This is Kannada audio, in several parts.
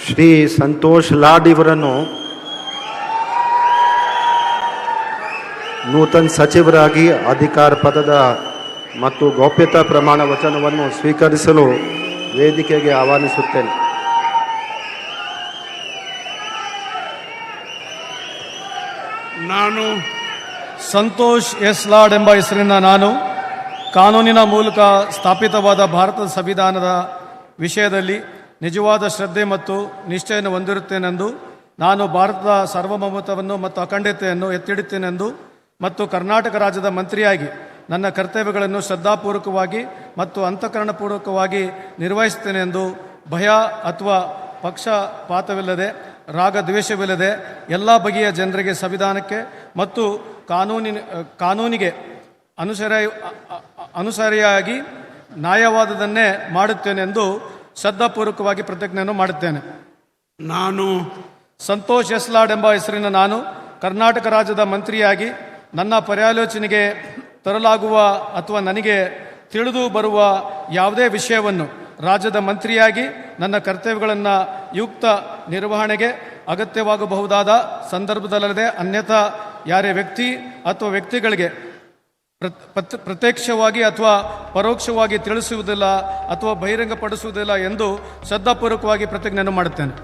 ಶ್ರೀ ಸಂತೋಷ್ ಲಾಡ್ ಇವರನ್ನು ನೂತನ ಸಚಿವರಾಗಿ ಅಧಿಕಾರ ಪದದ ಮತ್ತು ಗೌಪ್ಯತಾ ಪ್ರಮಾಣ ವಚನವನ್ನು ಸ್ವೀಕರಿಸಲು ವೇದಿಕೆಗೆ ಆಹ್ವಾನಿಸುತ್ತೇನೆ. ನಾನು ಸಂತೋಷ್ ಎಸ್ ಲಾಡ್ ಎಂಬ ಹೆಸರಿನ ನಾನು ಕಾನೂನಿನ ಮೂಲಕ ಸ್ಥಾಪಿತವಾದ ಭಾರತದ ಸಂವಿಧಾನದ ವಿಷಯದಲ್ಲಿ ನಿಜವಾದ ಶ್ರದ್ಧೆ ಮತ್ತು ನಿಷ್ಠೆಯನ್ನು ಹೊಂದಿರುತ್ತೇನೆಂದು, ನಾನು ಭಾರತದ ಸಾರ್ವಭೌಮತ್ವವನ್ನು ಮತ್ತು ಅಖಂಡತೆಯನ್ನು ಎತ್ತಿಡುತ್ತೇನೆಂದು ಮತ್ತು ಕರ್ನಾಟಕ ರಾಜ್ಯದ ಮಂತ್ರಿಯಾಗಿ ನನ್ನ ಕರ್ತವ್ಯಗಳನ್ನು ಶ್ರದ್ಧಾಪೂರ್ವಕವಾಗಿ ಮತ್ತು ಅಂತಃಕರಣಪೂರ್ವಕವಾಗಿ ನಿರ್ವಹಿಸುತ್ತೇನೆಂದು ಭಯ ಅಥವಾ ಪಕ್ಷಪಾತವಿಲ್ಲದೆ ರಾಗದ್ವೇಷವಿಲ್ಲದೆ ಎಲ್ಲ ಬಗೆಯ ಜನರಿಗೆ ಸಂವಿಧಾನಕ್ಕೆ ಮತ್ತು ಕಾನೂನಿಗೆ ಅನುಸರಿಯಾಗಿ ನ್ಯಾಯವಾದದನ್ನೇ ಮಾಡುತ್ತೇನೆಂದು ಶ್ರದ್ಧಾಪೂರ್ವಕವಾಗಿ ಪ್ರತಿಜ್ಞೆಯನ್ನು ಮಾಡುತ್ತೇನೆ. ನಾನು ಸಂತೋಷ್ ಎಸ್ ಲಾಡ್ ಎಂಬ ಹೆಸರಿನ ನಾನು ಕರ್ನಾಟಕ ರಾಜ್ಯದ ಮಂತ್ರಿಯಾಗಿ ನನ್ನ ಪರ್ಯಾಲೋಚನೆಗೆ ತರಲಾಗುವ ಅಥವಾ ನನಗೆ ತಿಳಿದು ಬರುವ ಯಾವುದೇ ವಿಷಯವನ್ನು ರಾಜ್ಯದ ಮಂತ್ರಿಯಾಗಿ ನನ್ನ ಕರ್ತವ್ಯಗಳನ್ನು ಯುಕ್ತ ನಿರ್ವಹಣೆಗೆ ಅಗತ್ಯವಾಗಬಹುದಾದ ಸಂದರ್ಭದಲ್ಲದೆ ಅನ್ಯಥಾ ಯಾರೇ ವ್ಯಕ್ತಿ ಅಥವಾ ವ್ಯಕ್ತಿಗಳಿಗೆ ಪ್ರತ್ಯಕ್ಷವಾಗಿ ಅಥವಾ ಪರೋಕ್ಷವಾಗಿ ತಿಳಿಸುವುದಿಲ್ಲ ಅಥವಾ ಬಹಿರಂಗಪಡಿಸುವುದಿಲ್ಲ ಎಂದು ಶ್ರದ್ಧಾಪೂರ್ವಕವಾಗಿ ಪ್ರತಿಜ್ಞೆಯನ್ನು ಮಾಡುತ್ತೇನೆ.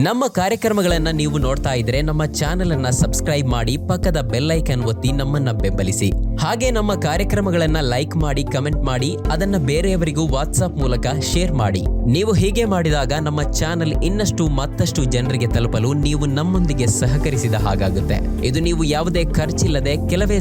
ನಮ್ಮ ಕಾರ್ಯಕ್ರಮಗಳನ್ನು ನೀವು ನೋಡ್ತಾ ಇದ್ರೆ ನಮ್ಮ ಚಾನೆಲ್ ಅನ್ನ ಸಬ್ಸ್ಕ್ರೈಬ್ ಮಾಡಿ, ಪಕ್ಕದ ಬೆಲ್ ಐಕಾನ್ ಒತ್ತಿ ನಮ್ಮನ್ನ ಬೆಂಬಲಿಸಿ. ಹಾಗೆ ನಮ್ಮ ಕಾರ್ಯಕ್ರಮಗಳನ್ನ ಲೈಕ್ ಮಾಡಿ, ಕಮೆಂಟ್ ಮಾಡಿ, ಅದನ್ನ ಬೇರೆಯವರಿಗೂ ವಾಟ್ಸ್ಆಪ್ ಮೂಲಕ ಶೇರ್ ಮಾಡಿ. ನೀವು ಹೀಗೆ ಮಾಡಿದಾಗ ನಮ್ಮ ಚಾನೆಲ್ ಇನ್ನಷ್ಟು ಮತ್ತಷ್ಟು ಜನರಿಗೆ ತಲುಪಲು ನೀವು ನಮ್ಮೊಂದಿಗೆ ಸಹಕರಿಸಿದ ಹಾಗಾಗುತ್ತೆ. ಇದು ನೀವು ಯಾವುದೇ ಖರ್ಚಿಲ್ಲದೆ ಕೆಲವೇ